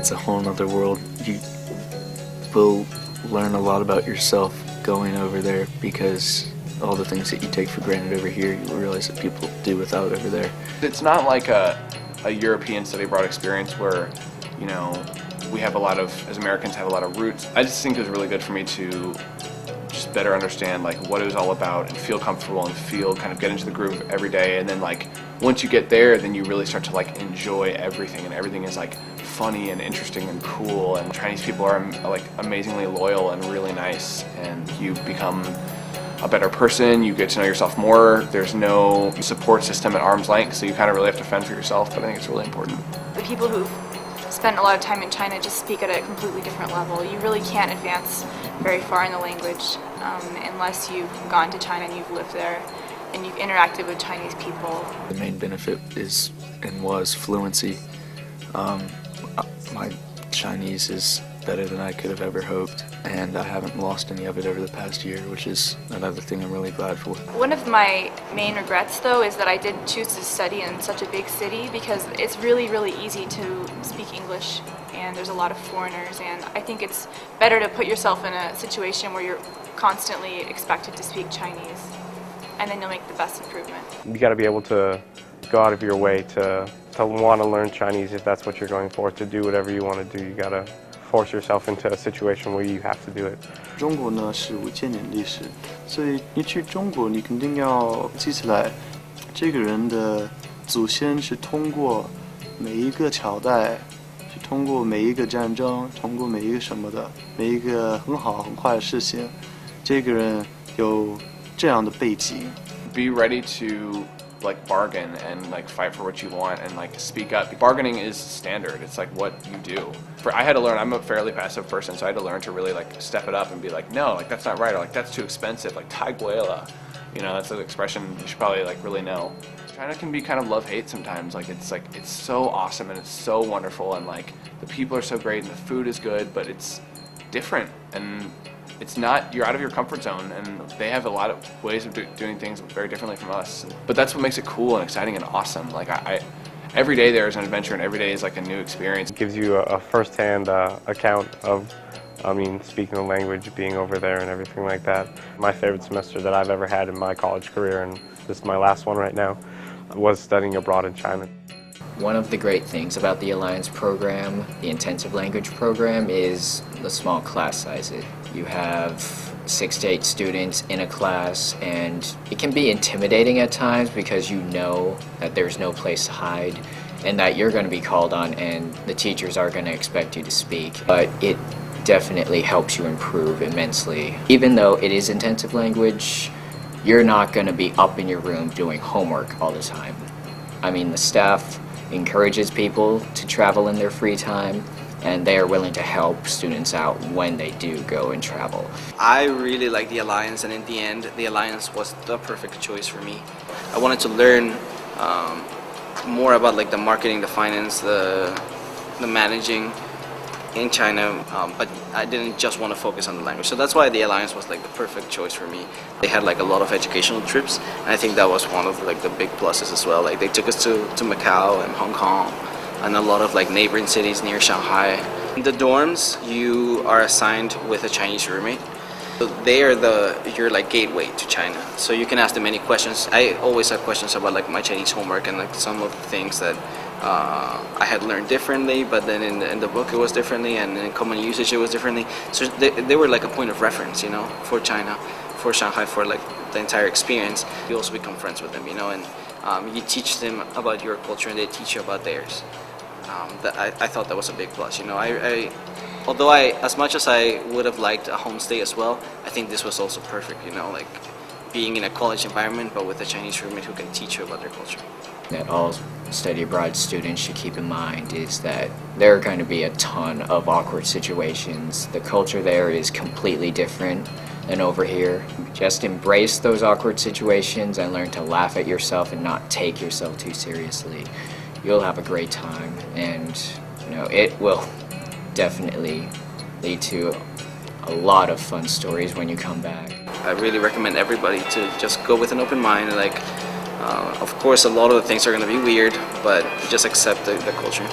it's a whole nother world. You will learn a lot about yourself going over there, because all the things that you take for granted over here, you realize that people do without over there. It's not like a European study abroad experience where, you know, we have a lot of, as Americans, have a lot of roots. I just think it was really good for me to just better understand like what it was all about and feel comfortable and kind of get into the groove every day. And then like once you get there, then you really start to like enjoy everything, and everything is like funny and interesting and cool. And Chinese people are like amazingly loyal and really nice, and you become a better person. You get to know yourself more. There's no support system at arm's length, so you kind of really have to fend for yourself. But I think it's really important. The people who spent a lot of time in China just speak at a completely different level. You really can't advance very far in the language unless you've gone to China and you've lived there and you've interacted with Chinese people. The main benefit is and was fluency. My Chinese is better than I could have ever hoped, and I haven't lost any of it over the past year, which is another thing I'm really glad for. One of my main regrets, though, is that I didn't choose to study in such a big city, because it's really, really easy to speak English, and there's a lot of foreigners, and I think it's better to put yourself in a situation where you're constantly expected to speak Chinese, and then you'll make the best improvement. You got to be able to go out of your way to want to learn Chinese if that's what you're going for, to do whatever you want to do. You got to force yourself into a situation where you have to do it. 中国呢是5000年历史，所以你去中国，你肯定要记起来，这个人的祖先是通过每一个朝代，是通过每一个战争，通过每一个什么的，每一个很好很快的事情，这个人有这样的背景。Be ready to like bargain and like fight for what you want and like speak up. Bargaining is standard. It's like what you do. I had to learn. I'm a fairly passive person, so I had to learn to really like step it up and be like, no, like that's not right, or like that's too expensive. Like tai guela, you know, that's an expression you should probably like really know. China can be kind of love-hate sometimes. Like it's so awesome and it's so wonderful, and like the people are so great and the food is good, but it's different and it's not, you're out of your comfort zone, and they have a lot of ways of doing things very differently from us. But that's what makes it cool and exciting and awesome. Like every day there is an adventure, and every day is like a new experience. It gives you a first-hand account of, speaking the language, being over there and everything like that. My favorite semester that I've ever had in my college career, and this is my last one right now, was studying abroad in China. One of the great things about the Alliance program, the intensive language program, is the small class sizes. You have 6 to 8 students in a class, and it can be intimidating at times because you know that there's no place to hide and that you're going to be called on and the teachers are going to expect you to speak. But it definitely helps you improve immensely. Even though it is intensive language, you're not going to be up in your room doing homework all the time. I mean, the staff encourages people to travel in their free time, and they are willing to help students out when they do go and travel. I really like the Alliance, and in the end, the Alliance was the perfect choice for me. I wanted to learn more about like the marketing, the finance, the managing in China, but I didn't just want to focus on the language. So that's why the Alliance was like the perfect choice for me. They had like a lot of educational trips, and I think that was one of like the big pluses as well. Like they took us to Macau and Hong Kong, and a lot of like neighboring cities near Shanghai. In the dorms, you are assigned with a Chinese roommate. So they are your like gateway to China. So you can ask them any questions. I always have questions about like my Chinese homework and like some of the things that I had learned differently, but then in the book it was differently, and in common usage it was differently. So they were like a point of reference, you know, for China, for Shanghai, for like the entire experience. You also become friends with them, you know, and you teach them about your culture and they teach you about theirs. I thought that was a big plus, you know. Although as much as I would have liked a homestay as well, I think this was also perfect, you know, like being in a college environment but with a Chinese roommate who can teach you about their culture. That all study abroad students should keep in mind is that there are going to be a ton of awkward situations. The culture there is completely different than over here. Just embrace those awkward situations and learn to laugh at yourself and not take yourself too seriously. You'll have a great time, and you know, it will definitely lead to a lot of fun stories when you come back. I really recommend everybody to just go with an open mind. Like, of course, a lot of the things are going to be weird, but just accept the culture.